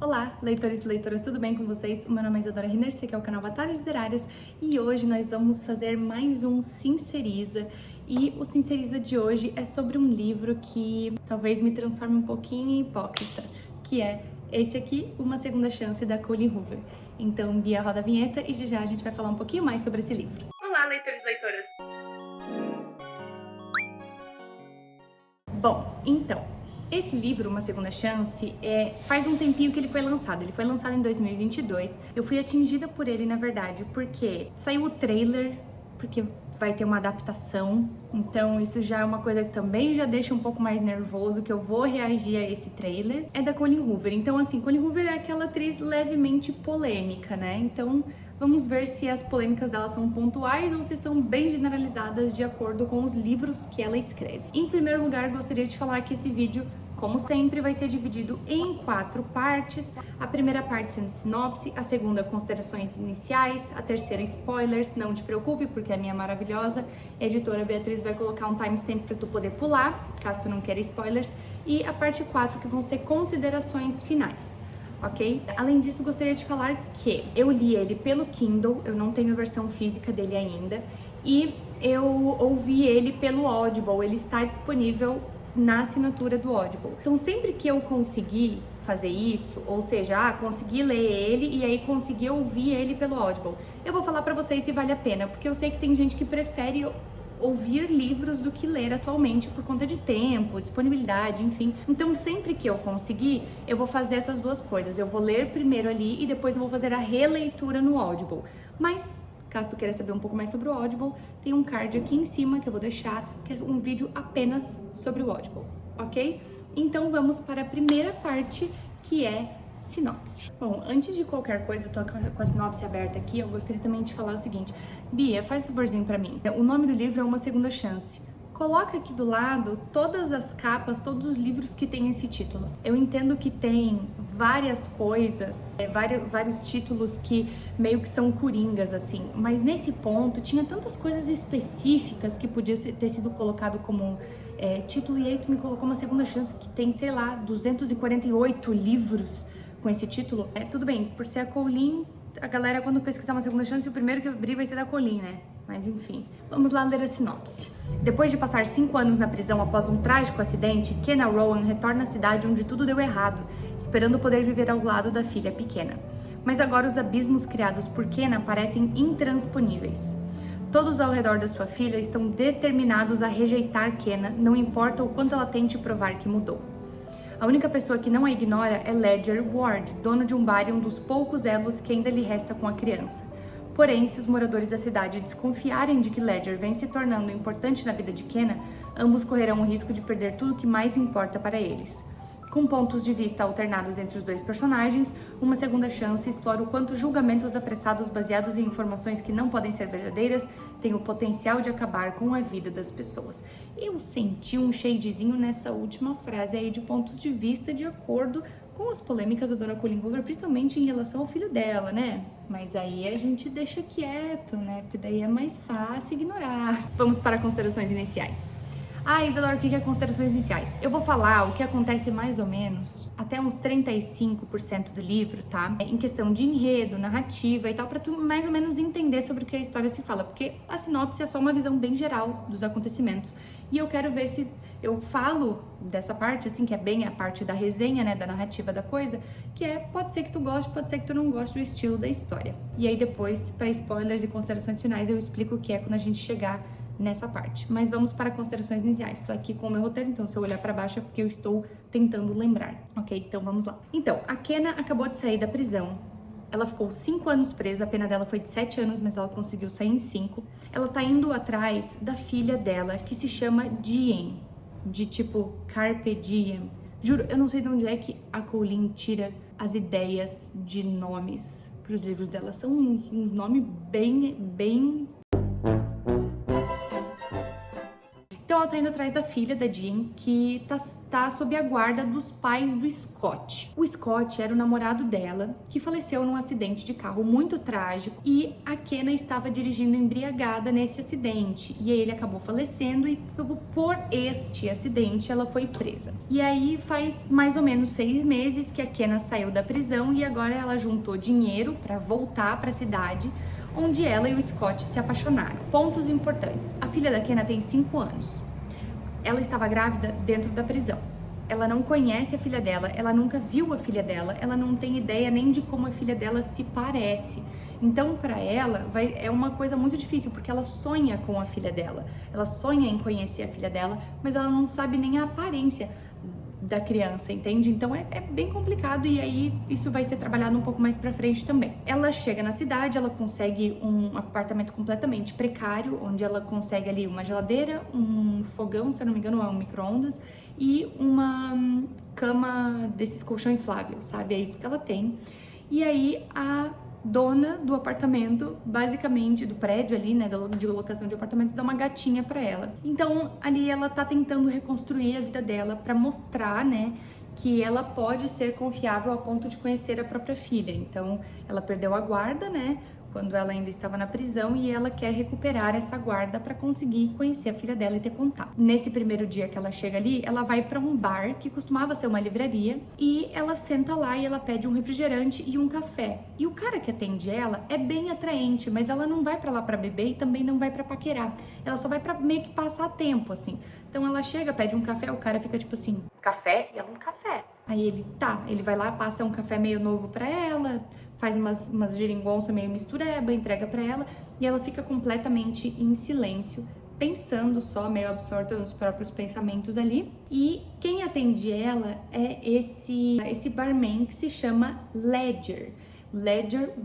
Olá, leitores e leitoras, tudo bem com vocês? O meu nome é Isadora Renner, esse aqui é o canal Batalhas Literárias e hoje nós vamos fazer mais um Sinceriza. E o Sinceriza de hoje é sobre um livro que talvez me transforme um pouquinho em hipócrita, que é esse aqui, Uma Segunda Chance, da Colleen Hoover. Então, Bia, roda a vinheta e já a gente vai falar um pouquinho mais sobre esse livro. Olá, leitores e leitoras! Bom, então... esse livro, Uma Segunda Chance, faz um tempinho que ele foi lançado. Ele foi lançado em 2022. Eu fui atingida por ele, na verdade, porque saiu o trailer, porque vai ter uma adaptação. Então isso já é uma coisa que também já deixa um pouco mais nervoso, que eu vou reagir a esse trailer. É da Colleen Hoover. Então, assim, Colleen Hoover é aquela atriz levemente polêmica, né? Então... vamos ver se as polêmicas dela são pontuais ou se são bem generalizadas de acordo com os livros que ela escreve. Em primeiro lugar, gostaria de falar que esse vídeo, como sempre, vai ser dividido em 4 partes. A primeira parte sendo sinopse, a segunda considerações iniciais, a terceira spoilers, não te preocupe porque a minha maravilhosa editora Beatriz vai colocar um timestamp para tu poder pular, caso tu não queira spoilers, e a parte 4 que vão ser considerações finais. Ok? Além disso, gostaria de falar que eu li ele pelo Kindle, eu não tenho a versão física dele ainda, e eu ouvi ele pelo Audible, ele está disponível na assinatura do Audible. Então, sempre que eu conseguir fazer isso, ou seja, conseguir ler ele e aí conseguir ouvir ele pelo Audible, eu vou falar pra vocês se vale a pena, porque eu sei que tem gente que prefere ouvir livros do que ler atualmente por conta de tempo, disponibilidade, enfim. Então, sempre que eu conseguir, eu vou fazer essas duas coisas. Eu vou ler primeiro ali e depois eu vou fazer a releitura no Audible. Mas, caso tu queira saber um pouco mais sobre o Audible, tem um card aqui em cima que eu vou deixar, que é um vídeo apenas sobre o Audible, ok? Então, vamos para a primeira parte, que é sinopse. Bom, antes de qualquer coisa, eu tô com a sinopse aberta aqui, eu gostaria também de falar o seguinte. Bia, faz um favorzinho pra mim. O nome do livro é Uma Segunda Chance. Coloca aqui do lado todas as capas, todos os livros que tem esse título. Eu entendo que tem várias coisas, vários títulos que meio que são coringas, assim. Mas nesse ponto, tinha tantas coisas específicas que podia ter sido colocado como título. E aí tu me colocou Uma Segunda Chance que tem, sei lá, 248 livros com esse título. Tudo bem, por ser a Colleen, a galera quando pesquisar Uma Segunda Chance, o primeiro que abrir vai ser da Colleen, né? Mas enfim, vamos lá ler a sinopse. Depois de passar 5 anos na prisão após um trágico acidente, Kenna Rowan retorna à cidade onde tudo deu errado, esperando poder viver ao lado da filha pequena. Mas agora os abismos criados por Kenna parecem intransponíveis. Todos ao redor da sua filha estão determinados a rejeitar Kenna, não importa o quanto ela tente provar que mudou. A única pessoa que não a ignora é Ledger Ward, dono de um bar e um dos poucos elos que ainda lhe resta com a criança. Porém, se os moradores da cidade desconfiarem de que Ledger vem se tornando importante na vida de Kenna, ambos correrão o risco de perder tudo o que mais importa para eles. Com pontos de vista alternados entre os dois personagens, Uma Segunda Chance explora o quanto julgamentos apressados baseados em informações que não podem ser verdadeiras têm o potencial de acabar com a vida das pessoas. Eu senti um shadezinho nessa última frase aí de pontos de vista de acordo com as polêmicas da dona Colleen Hoover, principalmente em relação ao filho dela, né? Mas aí a gente deixa quieto, né? Porque daí é mais fácil ignorar. Vamos para considerações iniciais. Isadora, o que é considerações iniciais? Eu vou falar o que acontece mais ou menos até uns 35% do livro, tá? Em questão de enredo, narrativa e tal, pra tu mais ou menos entender sobre o que a história se fala, porque a sinopse é só uma visão bem geral dos acontecimentos. E eu quero ver se eu falo dessa parte, assim, que é bem a parte da resenha, né, da narrativa da coisa, que pode ser que tu goste, pode ser que tu não goste do estilo da história. E aí depois, para spoilers e considerações finais, eu explico o que é quando a gente chegar nessa parte. Mas vamos para considerações iniciais. Estou aqui com o meu roteiro, então se eu olhar para baixo é porque eu estou tentando lembrar, ok? Então vamos lá. Então, a Kenna acabou de sair da prisão. Ela ficou 5 anos presa, a pena dela foi de 7 anos, mas ela conseguiu sair em 5. Ela tá indo atrás da filha dela, que se chama Diem, de tipo Carpe Diem. Juro, eu não sei de onde é que a Colleen tira as ideias de nomes para os livros dela. São uns nomes bem... Então Então ela tá indo atrás da filha da Jean, que tá sob a guarda dos pais do Scott. O Scott era o namorado dela, que faleceu num acidente de carro muito trágico, e a Kenna estava dirigindo embriagada nesse acidente. E aí ele acabou falecendo e por este acidente ela foi presa. E aí faz mais ou menos 6 meses que a Kenna saiu da prisão e agora ela juntou dinheiro para voltar para a cidade, onde ela e o Scott se apaixonaram. Pontos importantes. A filha da Kenna tem 5 anos. Ela estava grávida dentro da prisão. Ela não conhece a filha dela, ela nunca viu a filha dela, ela não tem ideia nem de como a filha dela se parece. Então, para ela, é uma coisa muito difícil, porque ela sonha com a filha dela. Ela sonha em conhecer a filha dela, mas ela não sabe nem a aparência da criança, entende? Então é bem complicado, e aí isso vai ser trabalhado um pouco mais pra frente também. Ela chega na cidade, ela consegue um apartamento completamente precário, onde ela consegue ali uma geladeira, um fogão, se eu não me engano é um micro-ondas, e uma cama desses colchão inflável, sabe? É isso que ela tem. E aí a dona do apartamento, basicamente do prédio ali, né, de locação de apartamentos, dá uma gatinha pra ela. Então ali ela tá tentando reconstruir a vida dela pra mostrar, né, que ela pode ser confiável a ponto de conhecer a própria filha. Então ela perdeu a guarda, né, quando ela ainda estava na prisão, e ela quer recuperar essa guarda para conseguir conhecer a filha dela e ter contato. Nesse primeiro dia que ela chega ali, ela vai para um bar que costumava ser uma livraria, e ela senta lá e ela pede um refrigerante e um café. E o cara que atende ela é bem atraente, mas ela não vai para lá para beber e também não vai para paquerar. Ela só vai para meio que passar tempo, assim. Então ela chega, pede um café, o cara fica tipo assim, café? E ela, um café. Aí ele vai lá, passa um café meio novo pra ela, faz umas geringonça meio mistureba, entrega pra ela, e ela fica completamente em silêncio, pensando só, meio absorta nos próprios pensamentos ali. E quem atende ela é esse barman que se chama Ledger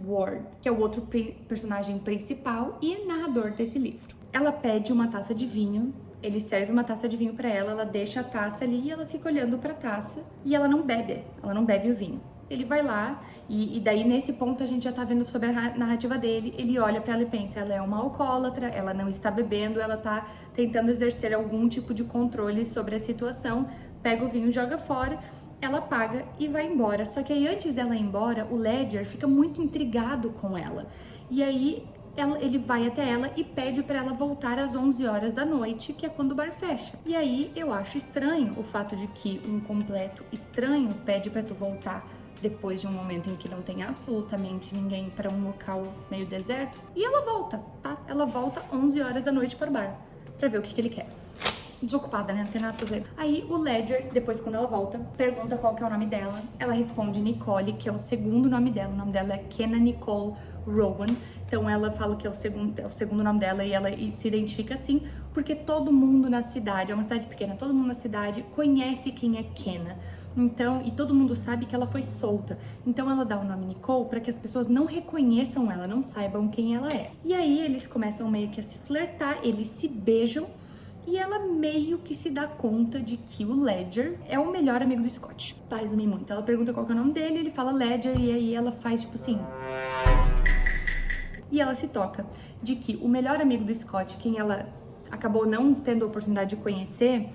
Ward, que é o outro personagem principal e narrador desse livro. Ela pede uma taça de vinho, ele serve uma taça de vinho pra ela, ela deixa a taça ali e ela fica olhando pra taça, e ela não bebe o vinho. Ele vai lá, e daí nesse ponto a gente já tá vendo sobre a narrativa dele. Ele olha pra ela e pensa, ela é uma alcoólatra, ela não está bebendo, ela tá tentando exercer algum tipo de controle sobre a situação, pega o vinho, joga fora, ela paga e vai embora. Só que aí antes dela ir embora, o Ledger fica muito intrigado com ela, e aí ele vai até ela e pede pra ela voltar às 11 horas da noite, que é quando o bar fecha. E aí eu acho estranho o fato de que um completo estranho pede pra tu voltar depois de um momento em que não tem absolutamente ninguém para um local meio deserto. E ela volta, tá? Ela volta 11 horas da noite para o bar, pra ver o que ele quer. Desocupada, né? Não tem nada pra fazer. Aí o Ledger, depois quando ela volta, pergunta qual que é o nome dela. Ela responde Nicole, que é o segundo nome dela. O nome dela é Kenna Nicole Rowan. Então ela fala que é o segundo nome dela, e ela se identifica assim, porque todo mundo na cidade, é uma cidade pequena, todo mundo na cidade conhece quem é Kenna. Então, e todo mundo sabe que ela foi solta. Então ela dá o nome Nicole para que as pessoas não reconheçam ela, não saibam quem ela é. E aí eles começam meio que a se flertar, eles se beijam, e ela meio que se dá conta de que o Ledger é o melhor amigo do Scott. Pasmem muito. Ela pergunta qual que é o nome dele, ele fala Ledger, e aí ela faz tipo assim. E ela se toca de que o melhor amigo do Scott, quem ela acabou não tendo a oportunidade de conhecer,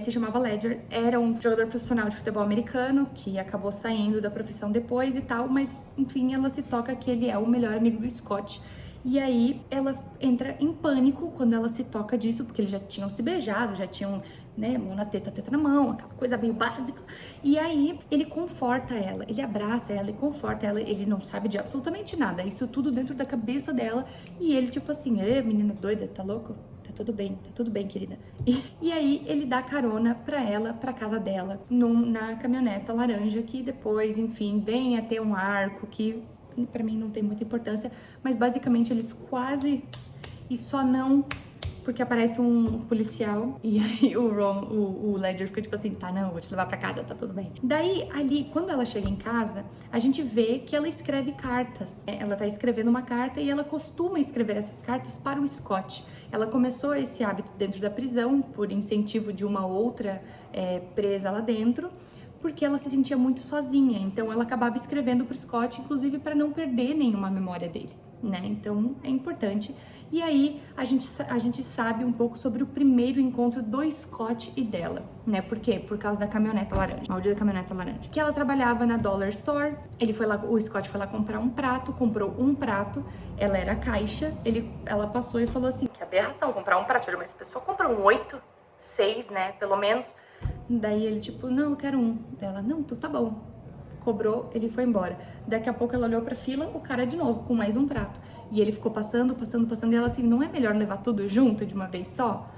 se chamava Ledger, era um jogador profissional de futebol americano que acabou saindo da profissão depois e tal, mas enfim, ela se toca que ele é o melhor amigo do Scott. E aí ela entra em pânico quando ela se toca disso, porque eles já tinham se beijado, já tinham, né, mão na teta, teta na mão, aquela coisa meio básica. E aí ele conforta ela, ele abraça ela e conforta ela, ele não sabe de absolutamente nada, isso tudo dentro da cabeça dela, e ele tipo assim, menina doida, tá louco? Tá tudo bem, querida. E aí ele dá carona pra ela, pra casa dela, na caminhoneta laranja, que depois, enfim, vem a ter um arco que pra mim não tem muita importância, mas basicamente eles quase, e só não, porque aparece um policial, e aí o Ledger fica tipo assim, tá, não, vou te levar pra casa, tá tudo bem. Daí, ali, quando ela chega em casa, a gente vê que ela escreve cartas. Ela tá escrevendo uma carta e ela costuma escrever essas cartas para o Scott. Ela começou esse hábito dentro da prisão, por incentivo de uma outra presa lá dentro, porque ela se sentia muito sozinha, então ela acabava escrevendo pro Scott, inclusive para não perder nenhuma memória dele. né? Então é importante. E aí a gente sabe um pouco sobre o primeiro encontro do Scott e dela, né? Por quê? Por causa da caminhoneta laranja, maldita caminhoneta laranja. Que ela trabalhava na Dollar Store, o Scott foi lá comprar um prato, comprou um prato, ela era caixa, ela passou e falou assim, que aberração comprar um prato, mas a pessoa compra 8, 6, né, pelo menos. Daí ele tipo, não, eu quero um. Dela, não, então tá bom. Cobrou, ele foi embora. Daqui a pouco ela olhou pra fila, o cara de novo, com mais um prato. E ele ficou passando, e ela assim, não é melhor levar tudo junto de uma vez só?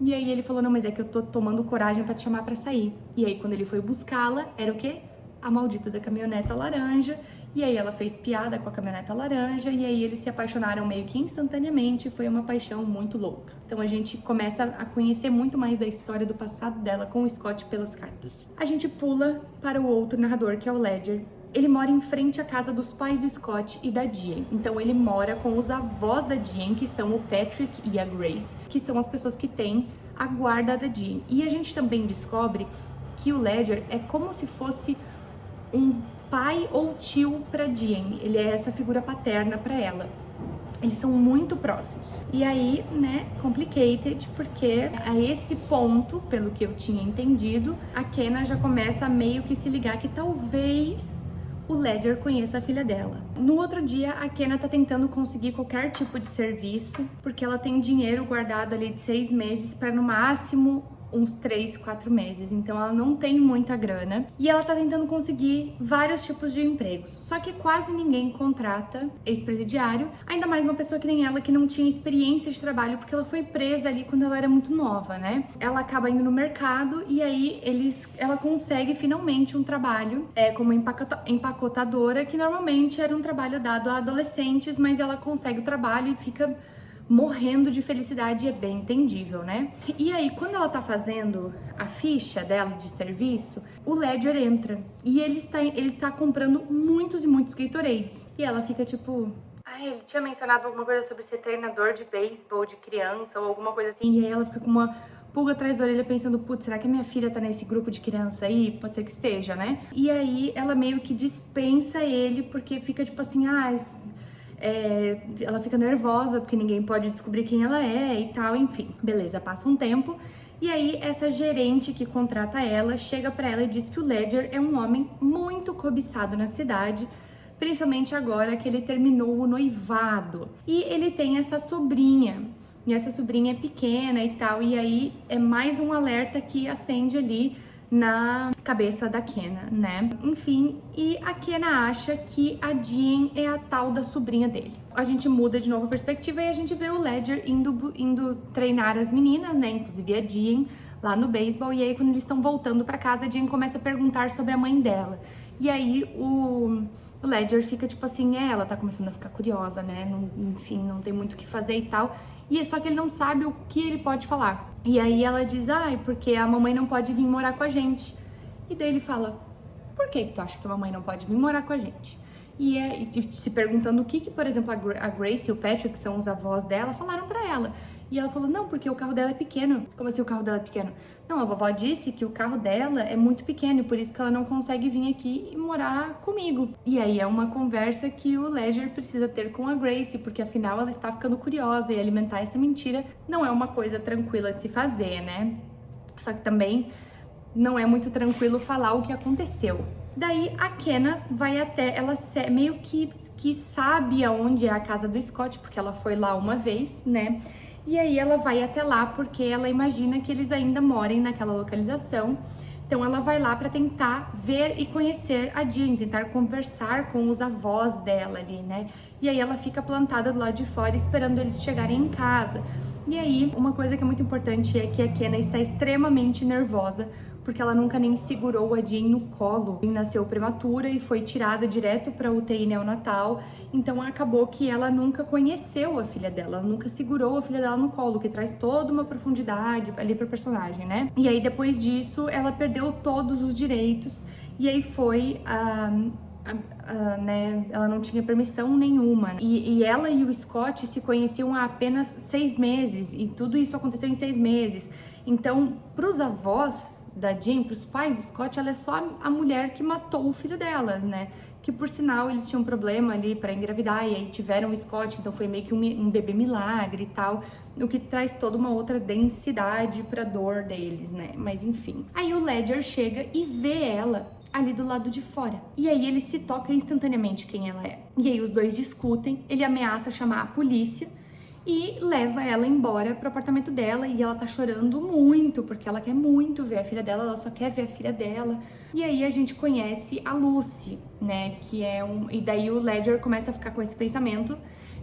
E aí ele falou, não, mas é que eu tô tomando coragem pra te chamar pra sair. E aí quando ele foi buscá-la, era o quê? A maldita da caminhoneta laranja. E aí ela fez piada com a caminhoneta laranja, e aí eles se apaixonaram meio que instantaneamente, foi uma paixão muito louca. Então a gente começa a conhecer muito mais da história do passado dela com o Scott pelas cartas. A gente pula para o outro narrador, que é o Ledger. Ele mora em frente à casa dos pais do Scott e da Diane. Então ele mora com os avós da Diane, que são o Patrick e a Grace, que são as pessoas que têm a guarda da Diane. E a gente também descobre que o Ledger é como se fosse um pai ou tio para Diane. Ele é essa figura paterna para ela. Eles são muito próximos. E aí, né, complicated, porque a esse ponto, pelo que eu tinha entendido, a Kenna já começa a meio que se ligar que talvez o Ledger conheça a filha dela. No outro dia, a Kenna tá tentando conseguir qualquer tipo de serviço, porque ela tem dinheiro guardado ali de 6 meses para no máximo uns 3, 4 meses, então ela não tem muita grana e ela tá tentando conseguir vários tipos de empregos, só que quase ninguém contrata ex-presidiário, ainda mais uma pessoa que nem ela, que não tinha experiência de trabalho, porque ela foi presa ali quando ela era muito nova, né? Ela acaba indo no mercado e aí ela consegue finalmente um trabalho como empacotadora, que normalmente era um trabalho dado a adolescentes, mas ela consegue o trabalho e fica morrendo de felicidade, é bem entendível, né? E aí, quando ela tá fazendo a ficha dela de serviço, o Ledger entra e ele está comprando muitos e muitos Gatorades. E ela fica tipo, ele tinha mencionado alguma coisa sobre ser treinador de beisebol de criança ou alguma coisa assim. E aí ela fica com uma pulga atrás da orelha pensando, putz, será que a minha filha tá nesse grupo de criança aí? Pode ser que esteja, né? E aí ela meio que dispensa ele porque fica tipo assim, ela fica nervosa porque ninguém pode descobrir quem ela é e tal, enfim. Beleza, passa um tempo e aí essa gerente que contrata ela chega pra ela e diz que o Ledger é um homem muito cobiçado na cidade, principalmente agora que ele terminou o noivado. E ele tem essa sobrinha, e essa sobrinha é pequena e tal, e aí é mais um alerta que acende ali na cabeça da Kenna, né? Enfim, e a Kenna acha que a Jean é a tal da sobrinha dele. A gente muda de novo a perspectiva e a gente vê o Ledger indo treinar as meninas, né? Inclusive a Jean lá no beisebol. E aí quando eles estão voltando pra casa, a Jean começa a perguntar sobre a mãe dela. E aí o Ledger fica tipo assim, ela tá começando a ficar curiosa, né? Enfim, não tem muito o que fazer e tal. E só que ele não sabe o que ele pode falar. E aí ela diz, porque a mamãe não pode vir morar com a gente. E daí ele fala, por que tu acha que a mamãe não pode vir morar com a gente? E se perguntando o que, por exemplo, a Grace e o Patrick, que são os avós dela, falaram pra ela. E ela falou, não, porque o carro dela é pequeno. Como assim o carro dela é pequeno? Não, a vovó disse que o carro dela é muito pequeno e por isso que ela não consegue vir aqui e morar comigo. E aí é uma conversa que o Ledger precisa ter com a Grace, porque afinal ela está ficando curiosa e alimentar essa mentira não é uma coisa tranquila de se fazer, né? Só que também não é muito tranquilo falar o que aconteceu. Daí a Kenna vai até, ela meio que sabe aonde é a casa do Scott, porque ela foi lá uma vez, né? E aí ela vai até lá porque ela imagina que eles ainda morem naquela localização. Então ela vai lá para tentar ver e conhecer a Jean, tentar conversar com os avós dela ali, né? E aí ela fica plantada do lado de fora esperando eles chegarem em casa. E aí uma coisa que é muito importante é que a Kenna está extremamente nervosa porque ela nunca nem segurou a Jean no colo. Jean nasceu prematura e foi tirada direto para UTI neonatal, então acabou que ela nunca conheceu a filha dela, ela nunca segurou a filha dela no colo, que traz toda uma profundidade ali pro personagem, né? E aí depois disso, ela perdeu todos os direitos e aí foi né, ela não tinha permissão nenhuma. E ela e o Scott se conheciam há apenas 6 meses e tudo isso aconteceu em 6 meses. Então, pros avós da Jean, pros pais do Scott, ela é só a mulher que matou o filho delas, né? que por sinal eles tinham um problema ali para engravidar e aí tiveram o Scott, então foi meio que um bebê milagre e tal, o que traz toda uma outra densidade pra dor deles, né? Mas enfim. Aí o Ledger chega e vê ela ali do lado de fora. E aí ele se toca instantaneamente quem ela é. E aí os dois discutem, ele ameaça chamar a polícia e leva ela embora pro apartamento dela e ela tá chorando muito, porque ela quer muito ver a filha dela, ela só quer ver a filha dela. E aí a gente conhece a Lucy, né, que é E daí o Ledger começa a ficar com esse pensamento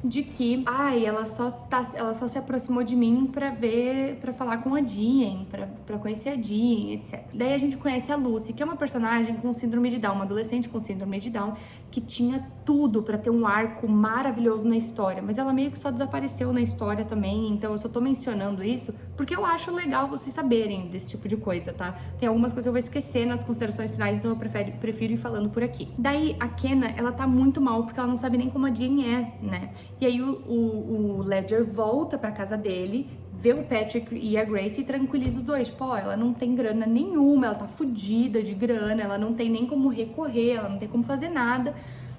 de que, ela só se aproximou de mim pra falar com a Jean, pra conhecer a Jean, etc. Daí a gente conhece a Lucy, que é uma personagem com síndrome de Down, uma adolescente com síndrome de Down, que tinha tudo pra ter um arco maravilhoso na história, mas ela meio que só desapareceu na história também, então eu só tô mencionando isso porque eu acho legal vocês saberem desse tipo de coisa, tá? Tem algumas coisas que eu vou esquecer nas considerações finais, então eu prefiro ir falando por aqui. Daí a Kenna, ela tá muito mal porque ela não sabe nem como a Jean é, né? E aí o Ledger volta pra casa dele, vê o Patrick e a Grace e tranquiliza os dois. Tipo, ó, ela não tem grana nenhuma, ela tá fodida de grana, ela não tem nem como recorrer, ela não tem como fazer nada.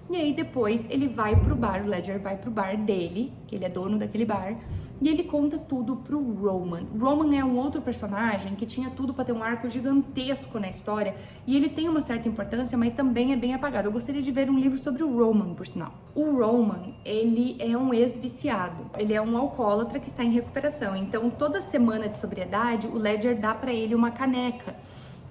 E aí depois ele vai pro bar, o Ledger vai pro bar dele, que ele é dono daquele bar, e ele conta tudo pro Roman. Roman é um outro personagem que tinha tudo pra ter um arco gigantesco na história, e ele tem uma certa importância, mas também é bem apagado. Eu gostaria de ver um livro sobre o Roman, por sinal. O Roman, ele é um ex-viciado, ele é um alcoólatra que está em recuperação, então toda semana de sobriedade, o Ledger dá pra ele uma caneca.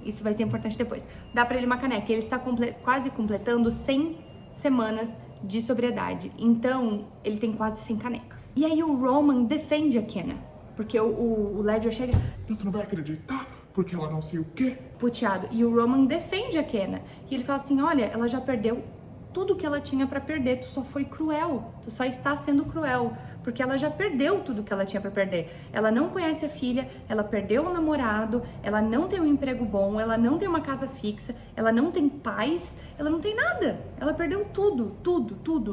Isso vai ser importante depois. Dá pra ele uma caneca, ele está quase completando 100 semanas de sobriedade, então ele tem quase 100 canecas. E aí o Roman defende a Kenna, porque o Ledger chega... Tu não vai acreditar, porque ela não sei o quê. Puteado. E o Roman defende a Kenna, e ele fala assim, olha, ela já perdeu tudo que ela tinha pra perder, tu só foi cruel, tu só está sendo cruel, porque ela já perdeu tudo que ela tinha pra perder. Ela não conhece a filha, ela perdeu o namorado, ela não tem um emprego bom, ela não tem uma casa fixa, ela não tem paz, ela não tem nada. Ela perdeu tudo,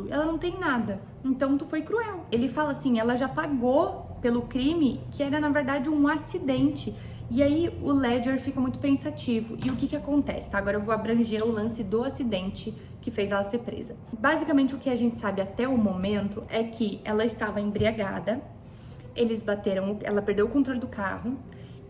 ela não tem nada. Então tu foi cruel. Ele fala assim, ela já pagou pelo crime que era na verdade um acidente. E aí o Ledger fica muito pensativo. E o que acontece, tá? Agora eu vou abranger o lance do acidente que fez ela ser presa. Basicamente o que a gente sabe até o momento é que ela estava embriagada, eles bateram, ela perdeu o controle do carro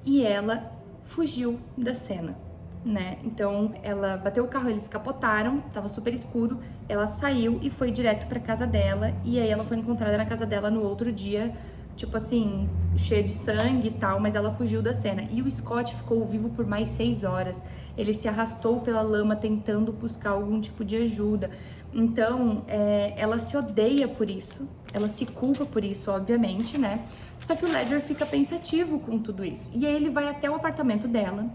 e ela fugiu da cena, né? Então ela bateu o carro, eles capotaram, tava super escuro, ela saiu e foi direto pra casa dela, e aí ela foi encontrada na casa dela no outro dia, tipo assim, cheia de sangue e tal, mas ela fugiu da cena. E o Scott ficou vivo por mais 6 horas. Ele se arrastou pela lama tentando buscar algum tipo de ajuda. Então, ela se odeia por isso, ela se culpa por isso, obviamente, né? Só que o Ledger fica pensativo com tudo isso. E aí ele vai até o apartamento dela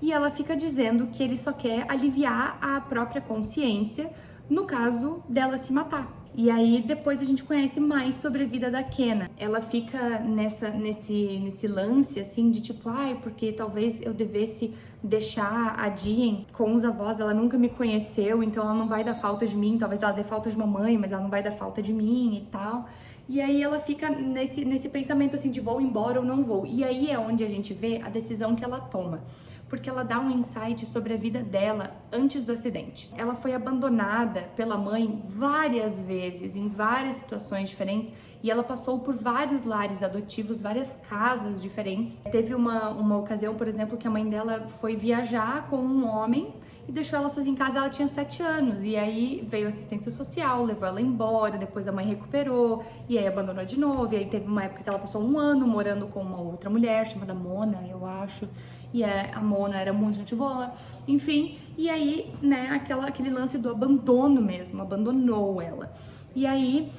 e ela fica dizendo que ele só quer aliviar a própria consciência no caso dela se matar. E aí depois a gente conhece mais sobre a vida da Kenna. Ela fica nesse lance assim de tipo, porque talvez eu devesse deixar a Jean com os avós, ela nunca me conheceu, então ela não vai dar falta de mim, talvez ela dê falta de mamãe, mas ela não vai dar falta de mim e tal. E aí ela fica nesse pensamento assim de vou embora ou não vou. E aí é onde a gente vê a decisão que ela toma, porque ela dá um insight sobre a vida dela antes do acidente. Ela foi abandonada pela mãe várias vezes, em várias situações diferentes, e ela passou por vários lares adotivos, várias casas diferentes. Teve uma ocasião, por exemplo, que a mãe dela foi viajar com um homem e deixou ela sozinha em casa, ela tinha 7 anos, e aí veio a assistência social, levou ela embora, depois a mãe recuperou, e aí abandonou de novo, e aí teve uma época que ela passou 1 ano morando com uma outra mulher, chamada Mona, eu acho, e a Mona era muito gente boa, enfim, e aí, né, aquele lance do abandono mesmo, abandonou ela. E aí,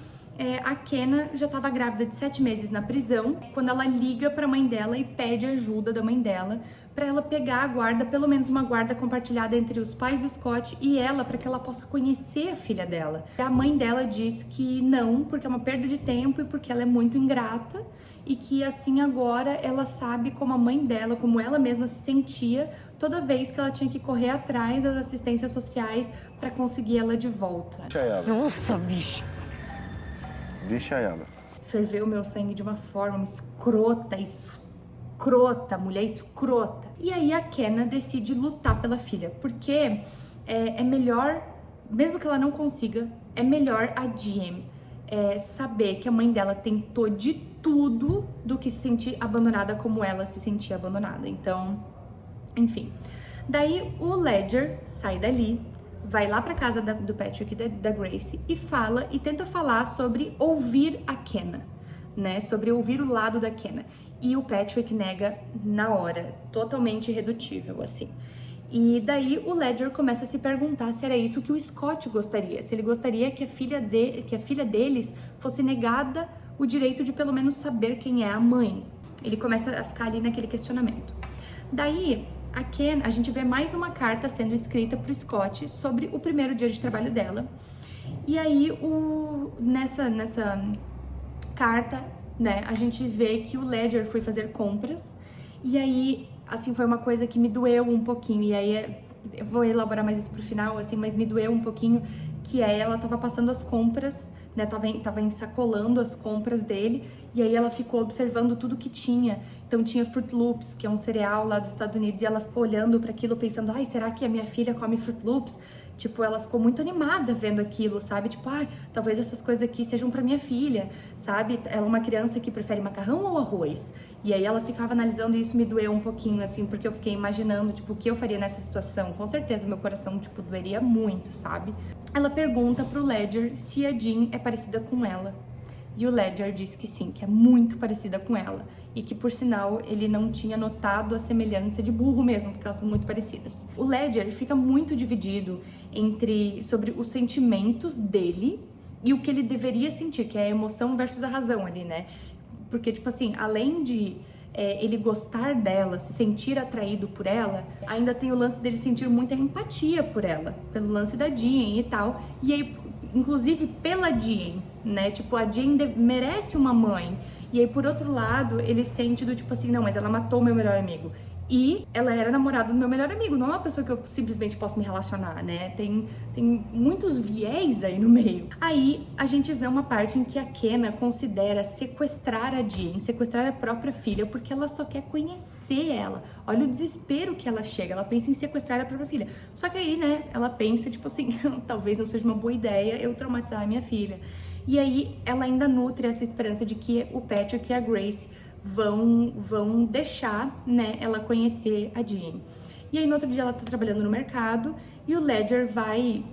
a Kenna já estava grávida de 7 meses na prisão, quando ela liga pra mãe dela e pede ajuda da mãe dela para ela pegar a guarda, pelo menos uma guarda compartilhada entre os pais do Scott e ela, para que ela possa conhecer a filha dela. A mãe dela diz que não, porque é uma perda de tempo e porque ela é muito ingrata, e que assim agora ela sabe como a mãe dela, como ela mesma se sentia toda vez que ela tinha que correr atrás das assistências sociais para conseguir ela de volta. Nossa, bicho! Deixa ela. Ferveu meu sangue de uma forma escrota, mulher escrota. E aí a Kenna decide lutar pela filha, porque é melhor mesmo que ela não consiga, é melhor a Diem saber que a mãe dela tentou de tudo do que se sentir abandonada como ela se sentia abandonada. Então, enfim. Daí o Ledger sai dali, vai lá pra casa do Patrick e da Grace e fala e tenta falar sobre ouvir a Kenna, né? Sobre ouvir o lado da Kenna. E o Patrick nega na hora, totalmente irredutível, assim. E daí o Ledger começa a se perguntar se era isso que o Scott gostaria, se ele gostaria que a filha deles fosse negada o direito de pelo menos saber quem é a mãe. Ele começa a ficar ali naquele questionamento. Daí a gente vê mais uma carta sendo escrita pro Scott sobre o primeiro dia de trabalho dela. E aí nessa carta, né, a gente vê que o Ledger foi fazer compras. E aí, assim, foi uma coisa que me doeu um pouquinho, e aí eu vou elaborar mais isso pro final, assim, mas me doeu um pouquinho, que aí ela tava passando as compras, né, tava ensacolando as compras dele, e aí ela ficou observando tudo que tinha. Então tinha Fruit Loops, que é um cereal lá dos Estados Unidos, e ela ficou olhando para aquilo pensando, ai, será que a minha filha come Fruit Loops? Tipo, ela ficou muito animada vendo aquilo, sabe? Tipo, ai, talvez essas coisas aqui sejam pra minha filha, sabe? Ela é uma criança que prefere macarrão ou arroz. E aí ela ficava analisando e isso me doeu um pouquinho, assim, porque eu fiquei imaginando, tipo, o que eu faria nessa situação. Com certeza meu coração, tipo, doeria muito, sabe? Ela pergunta pro Ledger se a Jean é parecida com ela. E o Ledger diz que sim, que é muito parecida com ela. E que, por sinal, ele não tinha notado a semelhança de burro mesmo, porque elas são muito parecidas. O Ledger fica muito dividido sobre os sentimentos dele e o que ele deveria sentir, que é a emoção versus a razão ali, né? Porque, tipo assim, além de ele gostar dela, se sentir atraído por ela, ainda tem o lance dele sentir muita empatia por ela, pelo lance da Jean e tal. E aí, inclusive pela Jean, né? Tipo, a Jean merece uma mãe. E aí, por outro lado, ele sente do tipo assim, não, mas ela matou o meu melhor amigo. E ela era namorada do meu melhor amigo, não é uma pessoa que eu simplesmente posso me relacionar, né? Tem muitos viés aí no meio. Aí, a gente vê uma parte em que a Kenna considera sequestrar a Jean, sequestrar a própria filha, porque ela só quer conhecer ela. Olha o desespero que ela chega, ela pensa em sequestrar a própria filha. Só que aí, né, ela pensa, tipo assim, talvez não seja uma boa ideia eu traumatizar a minha filha. E aí, ela ainda nutre essa esperança de que o Patrick e a Grace vão deixar, né, ela conhecer a Jean. E aí, no outro dia, ela tá trabalhando no mercado e o Ledger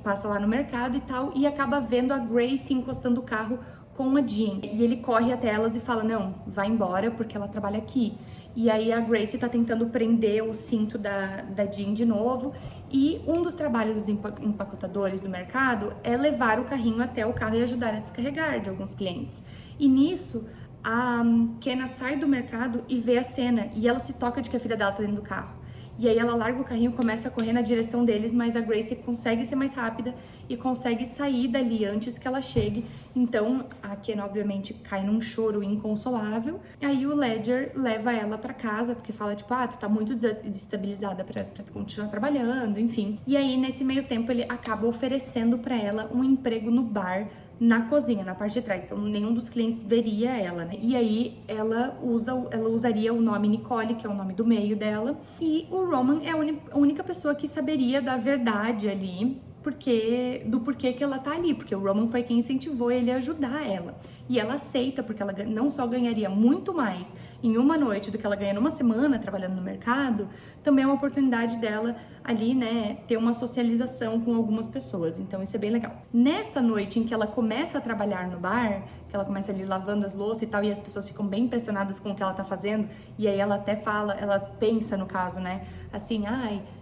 passa lá no mercado e tal, e acaba vendo a Grace encostando o carro com a Jean. E ele corre até elas e fala, não, vai embora porque ela trabalha aqui. E aí a Grace tá tentando prender o cinto da Jean de novo. E um dos trabalhos dos empacotadores do mercado é levar o carrinho até o carro e ajudar a descarregar de alguns clientes. E nisso, a Kenna sai do mercado e vê a cena. E ela se toca de que a filha dela tá dentro do carro. E aí ela larga o carrinho, começa a correr na direção deles, mas a Grace consegue ser mais rápida e consegue sair dali antes que ela chegue. Então a Kenna obviamente cai num choro inconsolável. Aí o Ledger leva ela pra casa, porque fala tipo, tu tá muito desestabilizada pra continuar trabalhando, enfim. E aí nesse meio tempo ele acaba oferecendo pra ela um emprego no bar, na cozinha, na parte de trás, então nenhum dos clientes veria ela, né? E aí ela usaria o nome Nicole, que é o nome do meio dela, e o Roman é a única pessoa que saberia da verdade ali, do porquê que ela tá ali, porque o Roman foi quem incentivou ele a ajudar ela. E ela aceita, porque ela não só ganharia muito mais em uma noite do que ela ganha numa semana trabalhando no mercado, também é uma oportunidade dela ali, né, ter uma socialização com algumas pessoas. Então isso é bem legal. Nessa noite em que ela começa a trabalhar no bar, que ela começa ali lavando as louças e tal, e as pessoas ficam bem impressionadas com o que ela tá fazendo, e aí ela até fala, ela pensa no caso, né, assim,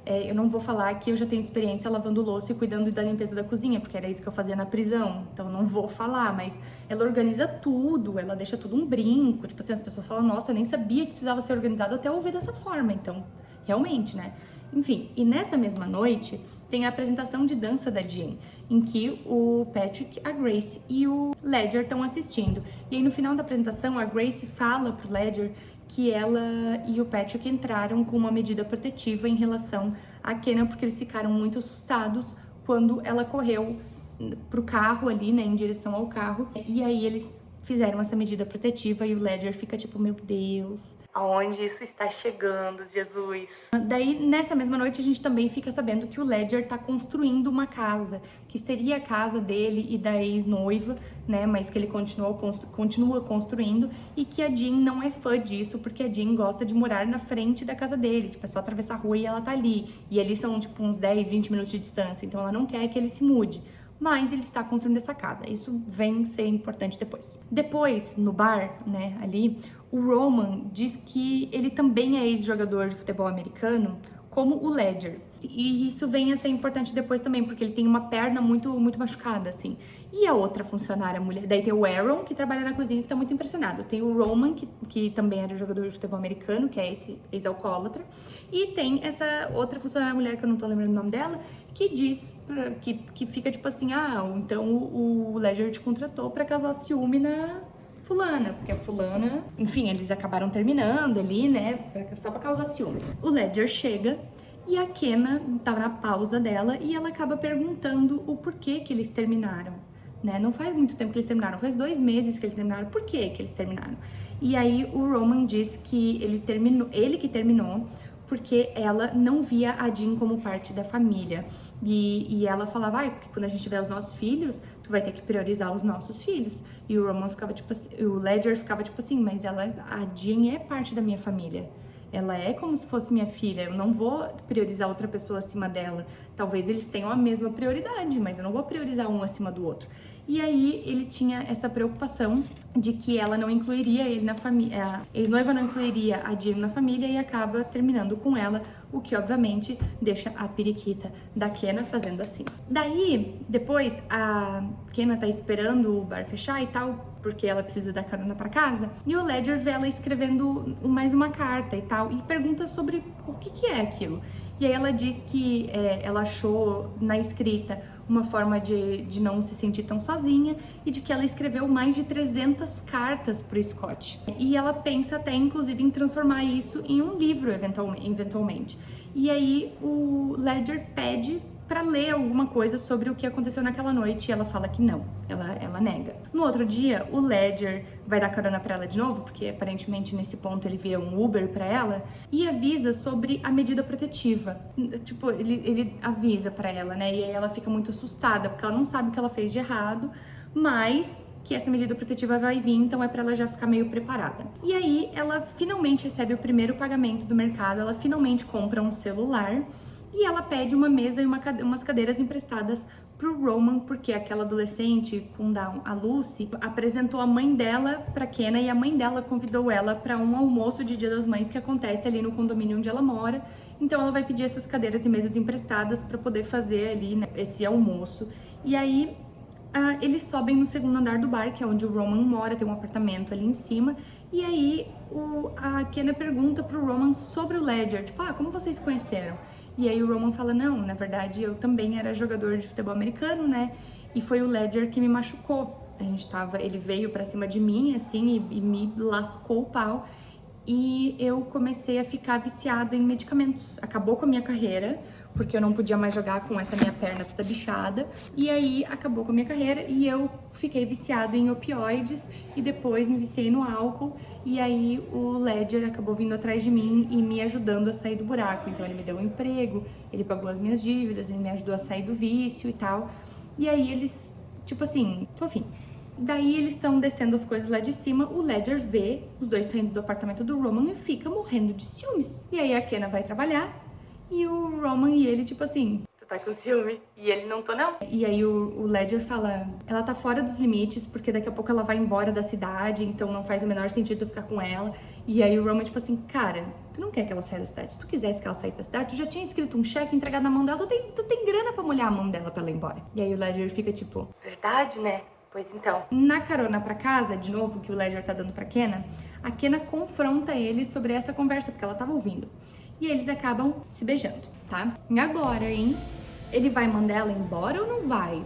eu não vou falar que eu já tenho experiência lavando louça e cuidando da limpeza da cozinha, porque era isso que eu fazia na prisão, então não vou falar, mas ela organiza tudo, ela deixa tudo um brinco, tipo assim, as pessoas falam, nossa, eu nem sabia que precisava ser organizado até eu ouvir dessa forma, então, realmente, né? Enfim, e nessa mesma noite tem a apresentação de dança da Jean, em que o Patrick, a Grace e o Ledger estão assistindo. E aí no final da apresentação a Grace fala pro Ledger que ela e o Patrick entraram com uma medida protetiva em relação a Kenna, porque eles ficaram muito assustados quando ela correu pro carro ali, né, em direção ao carro. E aí eles fizeram essa medida protetiva e o Ledger fica tipo, meu Deus, aonde isso está chegando, Jesus? Daí, nessa mesma noite, a gente também fica sabendo que o Ledger tá construindo uma casa, que seria a casa dele e da ex-noiva, né, mas que ele continua construindo, e que a Jean não é fã disso, porque a Jean gosta de morar na frente da casa dele, tipo, é só atravessar a rua e ela tá ali, e ali são, tipo, uns 10, 20 minutos de distância, então ela não quer que ele se mude. Mas ele está construindo essa casa. Isso vem ser importante depois. Depois, no bar, né, ali, o Roman diz que ele também é ex-jogador de futebol americano, como o Ledger. E isso vem a ser importante depois também, porque ele tem uma perna muito machucada, assim. E a outra funcionária, mulher... Daí tem o Aaron, que trabalha na cozinha, que tá muito impressionado. Tem o Roman, que também era jogador de futebol americano, que é esse ex-alcoólatra. E tem essa outra funcionária mulher, que eu não tô lembrando o nome dela, que diz, que fica tipo assim, então o Ledger te contratou pra causar ciúme na fulana, porque a fulana... Enfim, eles acabaram terminando ali, né, só pra causar ciúme. O Ledger chega e a Kenna tava na pausa dela e ela acaba perguntando o porquê que eles terminaram, né? Não faz muito tempo que eles terminaram, faz 2 meses que eles terminaram. Por que eles terminaram? E aí o Roman diz que ele que terminou porque ela não via a Jean como parte da família. E ela falava, porque quando a gente tiver os nossos filhos, tu vai ter que priorizar os nossos filhos. E o Roman ficava tipo assim, o Ledger ficava tipo assim, mas a Jean é parte da minha família. Ela é como se fosse minha filha, eu não vou priorizar outra pessoa acima dela. Talvez eles tenham a mesma prioridade, mas eu não vou priorizar um acima do outro. E aí ele tinha essa preocupação de que ela não incluiria ele na família, a ex-noiva não incluiria a Jean na família e acaba terminando com ela, o que obviamente deixa a periquita da Kenna fazendo assim. Daí, depois, a Kenna tá esperando o bar fechar e tal, porque ela precisa dar carona pra casa, e o Ledger vê ela escrevendo mais uma carta e tal, e pergunta sobre o que é aquilo. E aí ela diz que ela achou na escrita uma forma de não se sentir tão sozinha e de que ela escreveu mais de 300 cartas pro Scott. E ela pensa até, inclusive, em transformar isso em um livro, eventualmente. E aí o Ledger pede para ler alguma coisa sobre o que aconteceu naquela noite e ela fala que não, ela nega. No outro dia, o Ledger vai dar carona para ela de novo, porque aparentemente nesse ponto ele vira um Uber para ela, e avisa sobre a medida protetiva. Tipo, ele avisa para ela, né? E aí ela fica muito assustada, porque ela não sabe o que ela fez de errado, mas que essa medida protetiva vai vir, então é para ela já ficar meio preparada. E aí ela finalmente recebe o primeiro pagamento do mercado, ela finalmente compra um celular, e ela pede uma mesa e umas cadeiras emprestadas pro Roman, porque aquela adolescente com Down, a Lucy, apresentou a mãe dela pra Kenna e a mãe dela convidou ela para um almoço de Dia das Mães que acontece ali no condomínio onde ela mora. Então ela vai pedir essas cadeiras e mesas emprestadas para poder fazer ali, né, esse almoço. E aí eles sobem no segundo andar do bar, que é onde o Roman mora, tem um apartamento ali em cima. E aí a Kenna pergunta pro Roman sobre o Ledger, tipo, como vocês conheceram? E aí o Roman fala, não, na verdade eu também era jogador de futebol americano, né? E foi o Ledger que me machucou. Ele veio pra cima de mim, assim, e me lascou o pau. E eu comecei a ficar viciada em medicamentos. Acabou com a minha carreira, porque eu não podia mais jogar com essa minha perna toda bichada. E aí acabou com a minha carreira e eu fiquei viciada em opioides e depois me viciei no álcool. E aí o Ledger acabou vindo atrás de mim e me ajudando a sair do buraco. Então ele me deu um emprego, ele pagou as minhas dívidas, ele me ajudou a sair do vício e tal. E aí eles, tipo assim, enfim. Daí eles estão descendo as coisas lá de cima, o Ledger vê os dois saindo do apartamento do Roman e fica morrendo de ciúmes. E aí a Kenna vai trabalhar e o Roman e ele, tipo assim, tu tá com ciúme? E ele, não tô não. E aí o Ledger fala, ela tá fora dos limites porque daqui a pouco ela vai embora da cidade, então não faz o menor sentido eu ficar com ela. E aí o Roman, tipo assim, cara, tu não quer que ela saia da cidade. Se tu quisesse que ela saísse da cidade, tu já tinha escrito um cheque entregado na mão dela, tu tem grana pra molhar a mão dela pra ela ir embora. E aí o Ledger fica tipo, verdade, né? Pois então. Na carona pra casa, de novo, que o Ledger tá dando pra Kenna, a Kenna confronta ele sobre essa conversa, porque ela tava ouvindo. E eles acabam se beijando, tá? E agora, hein? Ele vai mandar ela embora ou não vai?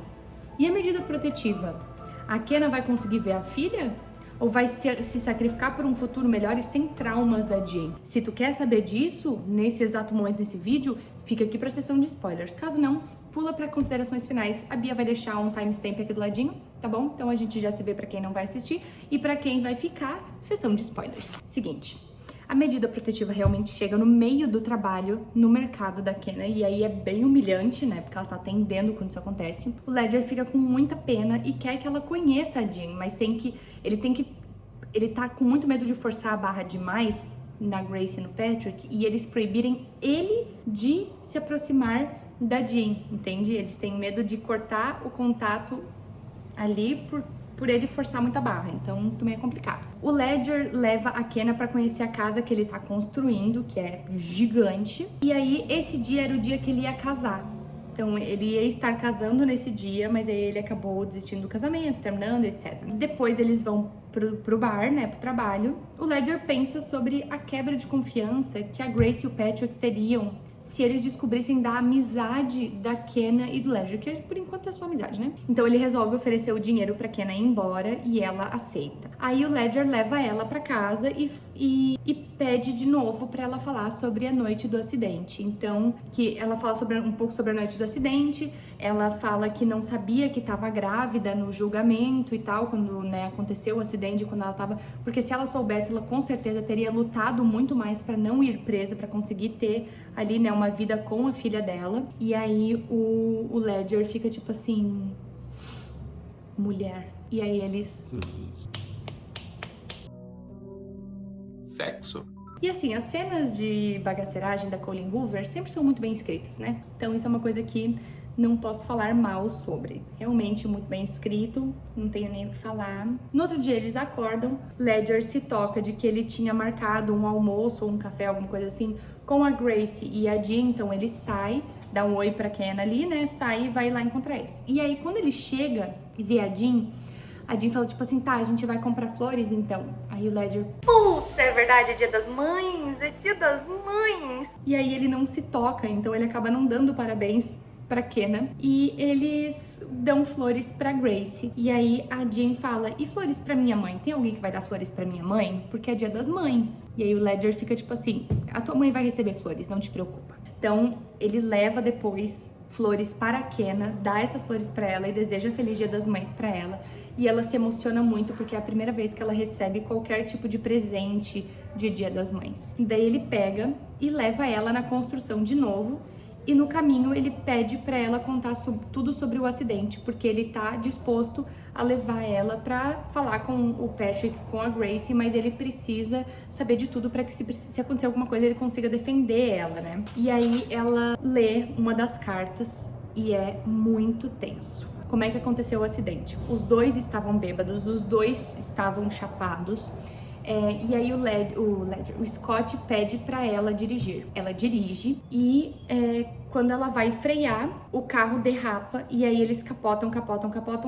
E a medida protetiva? A Kenna vai conseguir ver a filha? Ou vai se sacrificar por um futuro melhor e sem traumas da Jean? Se tu quer saber disso, nesse exato momento desse vídeo, fica aqui pra seção de spoilers. Caso não, pula para considerações finais. A Bia vai deixar um timestamp aqui do ladinho tá bom? Então a gente já se vê pra quem não vai assistir e pra quem vai ficar, sessão de spoilers. Seguinte, a medida protetiva realmente chega no meio do trabalho no mercado da Kenna e aí é bem humilhante, né? Porque ela tá atendendo quando isso acontece. O Ledger fica com muita pena e quer que ela conheça a Jean, mas ele tá com muito medo de forçar a barra demais na Grace e no Patrick e eles proibirem ele de se aproximar da Jean, entende? Eles têm medo de cortar o contato ali por ele forçar muita barra, então também é complicado. O Ledger leva a Kenna pra conhecer a casa que ele tá construindo, que é gigante, e aí esse dia era o dia que ele ia casar. Então ele ia estar casando nesse dia, mas aí ele acabou desistindo do casamento, terminando, etc. Depois eles vão pro bar, né, pro trabalho. O Ledger pensa sobre a quebra de confiança que a Grace e o Patrick teriam se eles descobrissem da amizade da Kenna e do Ledger, que por enquanto é só amizade, né? Então ele resolve oferecer o dinheiro pra Kenna ir embora e ela aceita. Aí o Ledger leva ela pra casa e pede de novo pra ela falar sobre a noite do acidente. Então, que ela fala um pouco sobre a noite do acidente, ela fala que não sabia que estava grávida no julgamento e tal, quando, né, aconteceu o acidente, quando ela tava... Porque se ela soubesse, ela com certeza teria lutado muito mais pra não ir presa, pra conseguir ter ali, né, uma vida com a filha dela. E aí o Ledger fica tipo assim... Mulher. E aí eles... Sexo. E assim, as cenas de bagaceiragem da Colleen Hoover sempre são muito bem escritas, né? Então isso é uma coisa que não posso falar mal sobre. Realmente muito bem escrito, não tenho nem o que falar. No outro dia eles acordam, Ledger se toca de que ele tinha marcado um almoço ou um café, alguma coisa assim, com a Grace e a Jean, então ele sai, dá um oi pra Kenna ali, né? Sai e vai lá encontrar eles. E aí quando ele chega e vê a Jean fala tipo assim, tá, a gente vai comprar flores então. Aí o Ledger, putz, é verdade, é dia das mães, é dia das mães. E aí ele não se toca, então ele acaba não dando parabéns pra Kenna. E eles dão flores pra Grace. E aí a Jean fala, e flores pra minha mãe? Tem alguém que vai dar flores pra minha mãe? Porque é dia das mães. E aí o Ledger fica tipo assim, a tua mãe vai receber flores, não te preocupa. Então ele leva depois flores para a Kenna, dá essas flores pra ela e deseja Feliz Dia das Mães pra ela. E ela se emociona muito porque é a primeira vez que ela recebe qualquer tipo de presente de Dia das Mães. E daí ele pega e leva ela na construção de novo. E no caminho ele pede pra ela contar tudo sobre o acidente, porque ele tá disposto a levar ela pra falar com o Patrick, com a Grace, mas ele precisa saber de tudo pra que se acontecer alguma coisa ele consiga defender ela, né? E aí ela lê uma das cartas e é muito tenso. Como é que aconteceu o acidente? Os dois estavam bêbados, os dois estavam chapados. E aí o Scott pede pra ela dirigir. Ela dirige e quando ela vai frear, o carro derrapa e aí eles capotam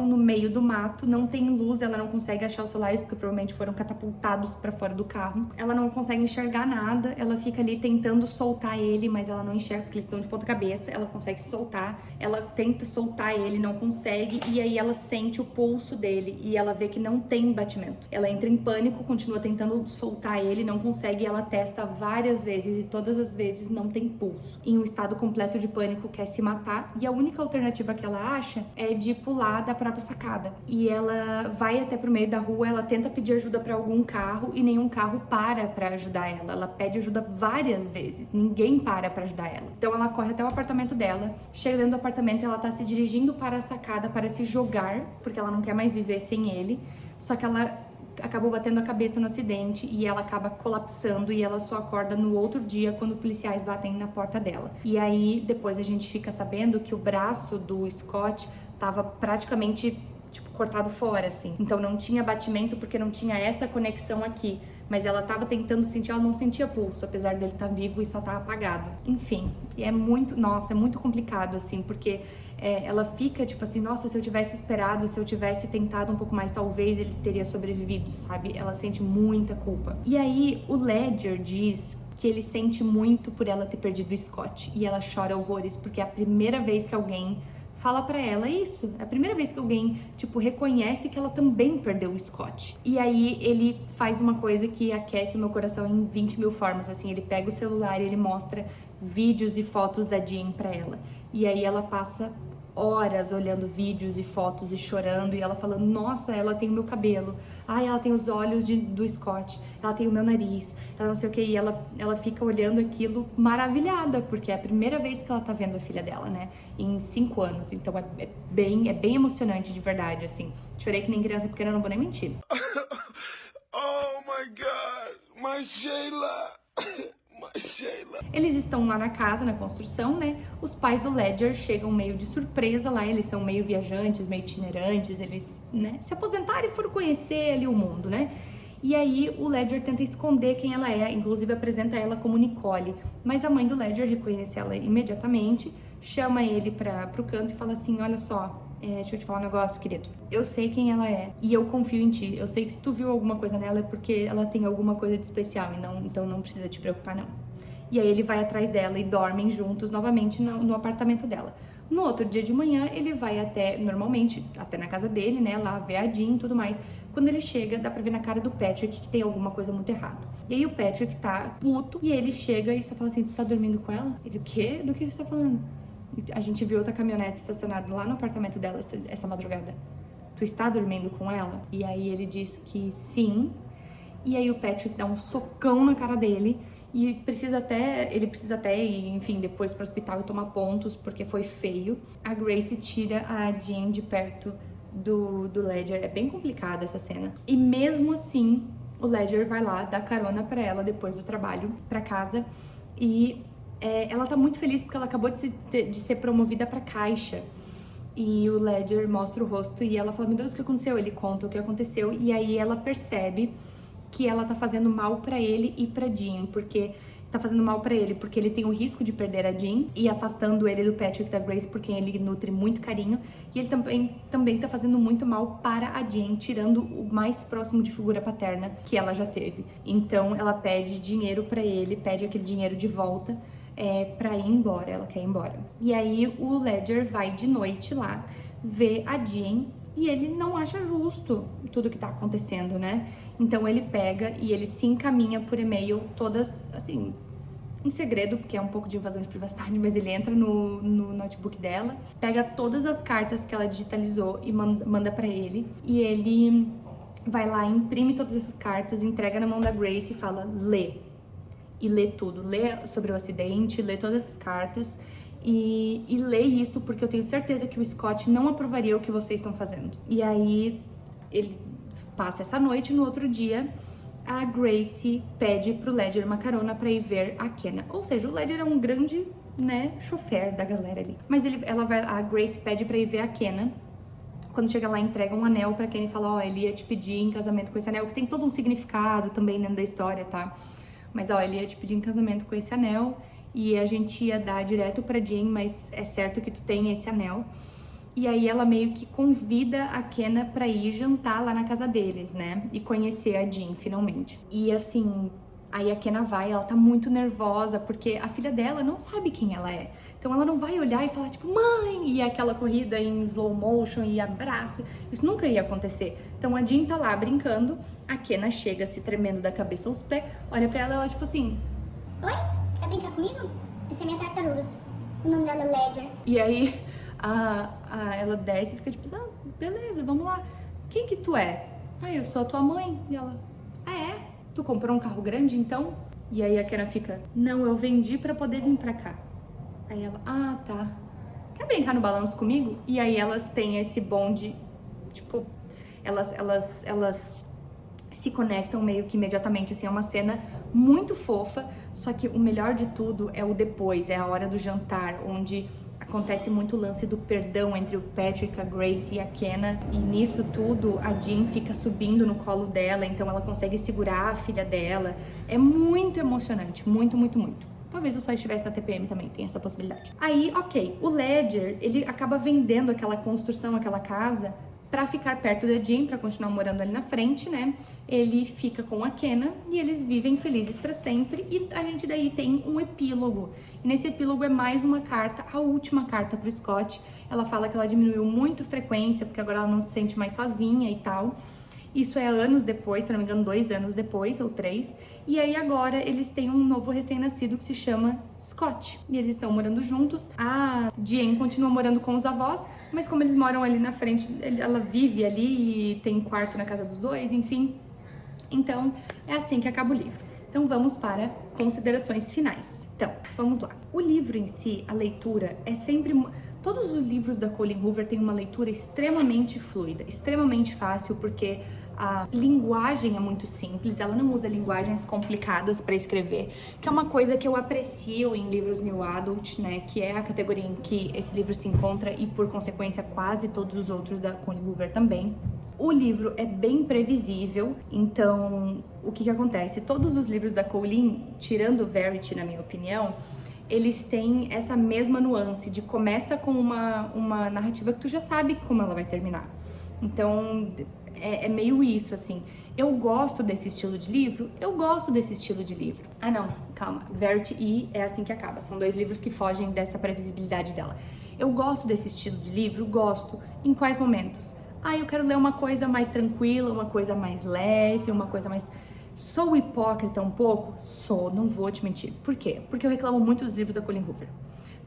no meio do mato. Não tem luz, ela não consegue achar os celulares porque provavelmente foram catapultados pra fora do carro. Ela não consegue enxergar nada, ela fica ali tentando soltar ele, mas ela não enxerga porque eles estão de ponta cabeça. Ela consegue se soltar, ela tenta soltar ele, não consegue, e aí ela sente o pulso dele e ela vê que não tem batimento. Ela entra em pânico, continua tentando soltar ele, não consegue, ela testa várias vezes e todas as vezes não tem pulso. Em um estado completo de pânico, quer se matar e a única alternativa que ela acha é de pular da própria sacada. E ela vai até pro meio da rua, ela tenta pedir ajuda pra algum carro e nenhum carro para pra ajudar ela. Ela pede ajuda várias vezes, ninguém para pra ajudar ela. Então ela corre até o apartamento dela, chega dentro do apartamento e ela tá se dirigindo para a sacada para se jogar, porque ela não quer mais viver sem ele. Só que ela acabou batendo a cabeça no acidente e ela acaba colapsando e ela só acorda no outro dia quando policiais batem na porta dela. E aí depois a gente fica sabendo que o braço do Scott tava praticamente tipo cortado fora assim. Então não tinha batimento porque não tinha essa conexão aqui, mas ela tava tentando sentir, ela não sentia pulso, apesar dele estar vivo e só tá apagado. Enfim, e é muito, nossa, é muito complicado assim, porque ela fica tipo assim, nossa, se eu tivesse esperado, se eu tivesse tentado um pouco mais, talvez ele teria sobrevivido, sabe? Ela sente muita culpa. E aí o Ledger diz que ele sente muito por ela ter perdido o Scott e ela chora horrores porque é a primeira vez que alguém fala pra ela isso, é a primeira vez que alguém, tipo, reconhece que ela também perdeu o Scott. E aí ele faz uma coisa que aquece o meu coração em 20 mil formas, assim, ele pega o celular e ele mostra vídeos e fotos da Jean pra ela. E aí ela passa horas olhando vídeos e fotos e chorando, e ela falando, nossa, ela tem o meu cabelo, ai, ela tem os olhos do Scott, ela tem o meu nariz, ela não sei o que, e ela fica olhando aquilo maravilhada, porque é a primeira vez que ela tá vendo a filha dela, né, em 5 anos, então é bem emocionante de verdade, assim. Chorei que nem criança pequena, não vou nem mentir. Oh my God, my Sheila, my Sheila. Eles estão lá na casa, na construção, né? Os pais do Ledger chegam meio de surpresa lá, eles são meio viajantes, meio itinerantes, eles, né, se aposentaram e foram conhecer ali o mundo, né? E aí o Ledger tenta esconder quem ela é, inclusive apresenta ela como Nicole, mas a mãe do Ledger reconhece ela imediatamente, chama ele pro canto e fala assim, olha só, deixa eu te falar um negócio, querido. Eu sei quem ela é e eu confio em ti. Eu sei que se tu viu alguma coisa nela é porque ela tem alguma coisa de especial e então não precisa te preocupar, não. E aí ele vai atrás dela e dormem juntos novamente no apartamento dela. No outro dia de manhã, ele vai normalmente, até na casa dele, né, lá ver a Jean e tudo mais. Quando ele chega, dá pra ver na cara do Patrick que tem alguma coisa muito errada. E aí o Patrick tá puto e ele chega e só fala assim, tu tá dormindo com ela? Ele, o quê? Do que você tá falando? A gente viu outra caminhonete estacionada lá no apartamento dela essa madrugada. Tu está dormindo com ela? E aí ele diz que sim. E aí o Patrick dá um socão na cara dele. E ele precisa até ir, enfim, depois pro hospital e tomar pontos, porque foi feio. A Gracie tira a Jean de perto do Ledger. É bem complicada essa cena. E mesmo assim, o Ledger vai lá, dá carona pra ela depois do trabalho, pra casa. E ela tá muito feliz porque ela acabou de ser promovida pra caixa. E o Ledger mostra o rosto e ela fala, meu Deus, o que aconteceu? Ele conta o que aconteceu e aí ela percebe que ela tá fazendo mal pra ele e pra Jean, porque tá fazendo mal pra ele porque ele tem o risco de perder a Jean e afastando ele do Patrick e da Grace por quem ele nutre muito carinho, e ele também tá fazendo muito mal para a Jean, tirando o mais próximo de figura paterna que ela já teve. Então ela pede dinheiro pra ele, pede aquele dinheiro de volta pra ir embora, ela quer ir embora. E aí o Ledger vai de noite lá ver a Jean e ele não acha justo tudo que tá acontecendo, né? Então ele pega e ele se encaminha por e-mail todas, assim, em segredo, porque é um pouco de invasão de privacidade, mas ele entra no notebook dela, pega todas as cartas que ela digitalizou e manda pra ele, e ele vai lá, imprime todas essas cartas, entrega na mão da Grace e fala, lê. E lê tudo, lê sobre o acidente, lê todas as cartas e lê isso porque eu tenho certeza que o Scott não aprovaria o que vocês estão fazendo. E aí ele passa essa noite, no outro dia a Gracie pede pro Ledger uma carona pra ir ver a Kenna. Ou seja, o Ledger é um grande, né, chofer da galera ali. Mas a Gracie pede pra ir ver a Kenna. Quando chega lá, entrega um anel pra Kenna e fala, ele ia te pedir em casamento com esse anel, que tem todo um significado também dentro da história, tá? Mas, ele ia te pedir em casamento com esse anel e a gente ia dar direto pra Jean, mas é certo que tu tem esse anel. E aí ela meio que convida a Kenna pra ir jantar lá na casa deles, né? E conhecer a Jean, finalmente. E assim, aí a Kenna vai, ela tá muito nervosa, porque a filha dela não sabe quem ela é. Então ela não vai olhar e falar, tipo, mãe! E aquela corrida em slow motion e abraço. Isso nunca ia acontecer. Então a Jean tá lá brincando, a Kenna chega se tremendo da cabeça aos pés, olha pra ela, tipo assim... Oi? Quer brincar comigo? Essa é minha tartaruga. O nome dela é Ledger. E aí ela desce e fica tipo, não, beleza, vamos lá. Quem que tu é? Eu sou a tua mãe. E ela, é? Tu comprou um carro grande então? E aí a Kenna fica, não, eu vendi pra poder vir pra cá. Aí ela, tá. Quer brincar no balanço comigo? E aí elas têm esse bonde, tipo, elas se conectam meio que imediatamente, assim, é uma cena muito fofa, só que o melhor de tudo é o depois, é a hora do jantar, onde acontece muito o lance do perdão entre o Patrick, a Grace e a Kenna, e nisso tudo a Jean fica subindo no colo dela, então ela consegue segurar a filha dela. É muito emocionante, muito, muito, muito. Talvez eu só estivesse na TPM também, tem essa possibilidade. Aí, ok, o Ledger, ele acaba vendendo aquela construção, aquela casa, pra ficar perto da Jean, pra continuar morando ali na frente, né? Ele fica com a Kenna e eles vivem felizes pra sempre. E a gente daí tem um epílogo. E nesse epílogo é mais uma carta, a última carta pro Scott. Ela fala que ela diminuiu muito a frequência, porque agora ela não se sente mais sozinha e tal. Isso é anos depois, se não me engano, 2 anos depois, ou 3. E aí agora eles têm um novo recém-nascido que se chama Scott. E eles estão morando juntos. A Jen continua morando com os avós, mas como eles moram ali na frente, ela vive ali e tem quarto na casa dos dois, enfim. Então, é assim que acaba o livro. Então vamos para considerações finais. Então, vamos lá. O livro em si, a leitura, é sempre... Todos os livros da Colleen Hoover têm uma leitura extremamente fluida, extremamente fácil, porque a linguagem é muito simples, ela não usa linguagens complicadas para escrever, que é uma coisa que eu aprecio em livros New Adult, né, que é a categoria em que esse livro se encontra e, por consequência, quase todos os outros da Colleen Hoover também. O livro é bem previsível, então o que acontece? Todos os livros da Colleen, tirando Verity, na minha opinião, eles têm essa mesma nuance de começa com uma narrativa que tu já sabe como ela vai terminar. Então é meio isso, assim. Eu gosto desse estilo de livro? Eu gosto desse estilo de livro. Ah não, calma, Verity e É Assim Que Acaba. São 2 livros que fogem dessa previsibilidade dela. Eu gosto desse estilo de livro? Gosto. Em quais momentos? Ah, eu quero ler uma coisa mais tranquila, uma coisa mais leve, uma coisa mais... Sou hipócrita um pouco? Sou, não vou te mentir. Por quê? Porque eu reclamo muito dos livros da Colleen Hoover.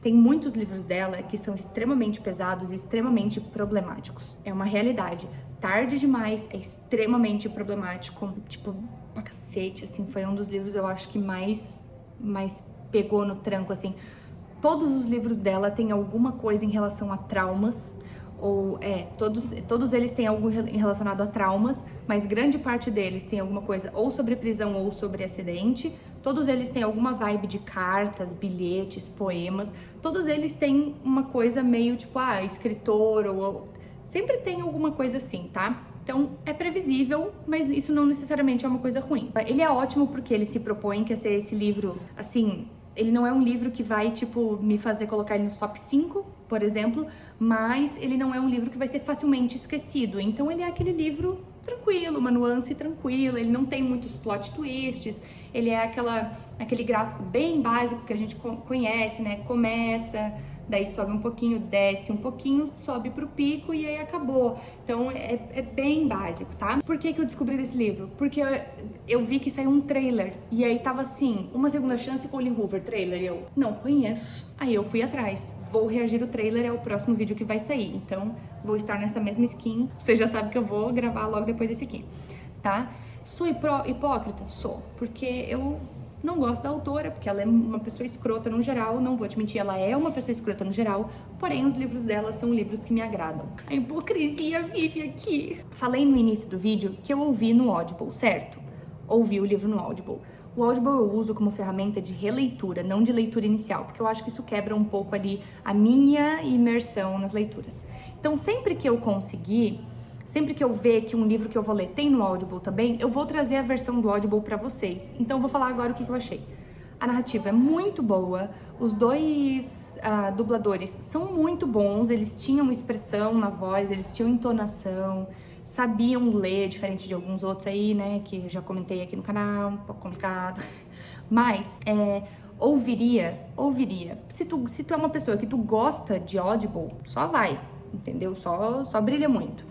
Tem muitos livros dela que são extremamente pesados e extremamente problemáticos. É uma realidade. Tarde Demais é extremamente problemático, tipo, pra cacete, assim. Foi um dos livros, eu acho, que mais pegou no tranco, assim. Todos os livros dela têm alguma coisa em relação a traumas, ou todos eles têm algo relacionado a traumas, mas grande parte deles tem alguma coisa ou sobre prisão ou sobre acidente. Todos eles têm alguma vibe de cartas, bilhetes, poemas. Todos eles têm uma coisa meio tipo, escritor, ou sempre tem alguma coisa assim, tá? Então é previsível, mas isso não necessariamente é uma coisa ruim. Ele é ótimo porque ele se propõe que ser esse livro, assim, ele não é um livro que vai, tipo, me fazer colocar ele no top 5, por exemplo, mas ele não é um livro que vai ser facilmente esquecido. Então ele é aquele livro tranquilo, uma nuance tranquila, ele não tem muitos plot twists, ele é aquele gráfico bem básico que a gente conhece, né? Começa, daí sobe um pouquinho, desce um pouquinho, sobe pro pico e aí acabou. Então é bem básico, tá? Por que eu descobri desse livro? Porque eu vi que saiu um trailer e aí tava assim, Uma Segunda Chance, Colleen Hoover, trailer, e eu não conheço. Aí eu fui atrás, vou reagir o trailer, é o próximo vídeo que vai sair, então vou estar nessa mesma skin, você já sabe que eu vou gravar logo depois desse aqui, tá? Sou hipócrita? Sou, porque eu não gosto da autora, porque ela é uma pessoa escrota no geral, não vou te mentir, ela é uma pessoa escrota no geral, porém os livros dela são livros que me agradam. A hipocrisia vive aqui. Falei no início do vídeo que eu ouvi no Audible, certo? Ouvi o livro no Audible. O Audible eu uso como ferramenta de releitura, não de leitura inicial, porque eu acho que isso quebra um pouco ali a minha imersão nas leituras. Então sempre que eu conseguir, sempre que eu ver que um livro que eu vou ler tem no Audible também, eu vou trazer a versão do Audible pra vocês. Então eu vou falar agora o que eu achei. A narrativa é muito boa, os 2 dubladores são muito bons, eles tinham expressão na voz, eles tinham entonação, sabiam ler, diferente de alguns outros aí, né, que eu já comentei aqui no canal, um pouco complicado. Mas, ouviria. Se tu é uma pessoa que tu gosta de Audible, só vai, entendeu? Só brilha muito.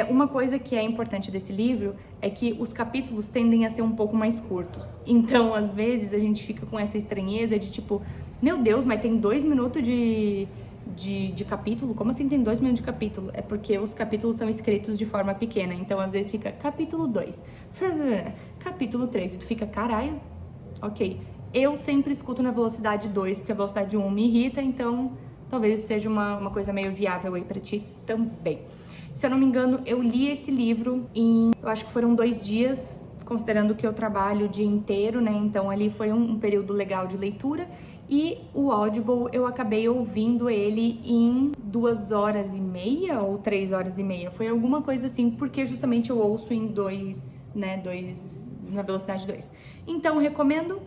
Uma coisa que é importante desse livro é que os capítulos tendem a ser um pouco mais curtos. Então, às vezes, a gente fica com essa estranheza de tipo, meu Deus, mas tem 2 minutos de capítulo? Como assim tem 2 minutos de capítulo? É porque os capítulos são escritos de forma pequena. Então, às vezes, fica capítulo 2, capítulo 3. E tu fica, caralho, ok. Eu sempre escuto na velocidade 2, porque a velocidade 1 me irrita. Então, talvez isso seja uma coisa meio viável aí pra ti também. Se eu não me engano, eu li esse livro eu acho que foram 2 dias, considerando que eu trabalho o dia inteiro, né? Então ali foi um período legal de leitura. E o Audible, eu acabei ouvindo ele em 2 horas e meia ou 3 horas e meia. Foi alguma coisa assim, porque justamente eu ouço em 2, né? 2 na velocidade 2. Então, recomendo.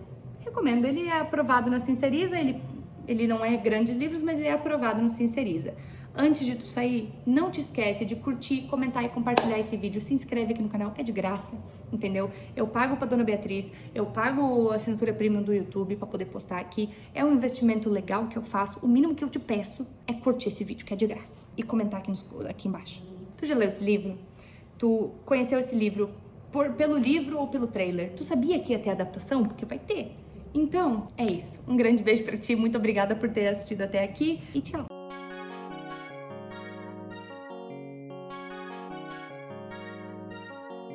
Ele é aprovado na Sinceriza, ele não é grandes livros, mas ele é aprovado no Sinceriza. Antes de tu sair, não te esquece de curtir, comentar e compartilhar esse vídeo. Se inscreve aqui no canal, é de graça, entendeu? Eu pago pra Dona Beatriz, eu pago a assinatura premium do YouTube pra poder postar aqui. É um investimento legal que eu faço. O mínimo que eu te peço é curtir esse vídeo, que é de graça. E comentar aqui embaixo. Tu já leu esse livro? Tu conheceu esse livro pelo livro ou pelo trailer? Tu sabia que ia ter adaptação? Porque vai ter. Então, é isso. Um grande beijo pra ti, muito obrigada por ter assistido até aqui e tchau!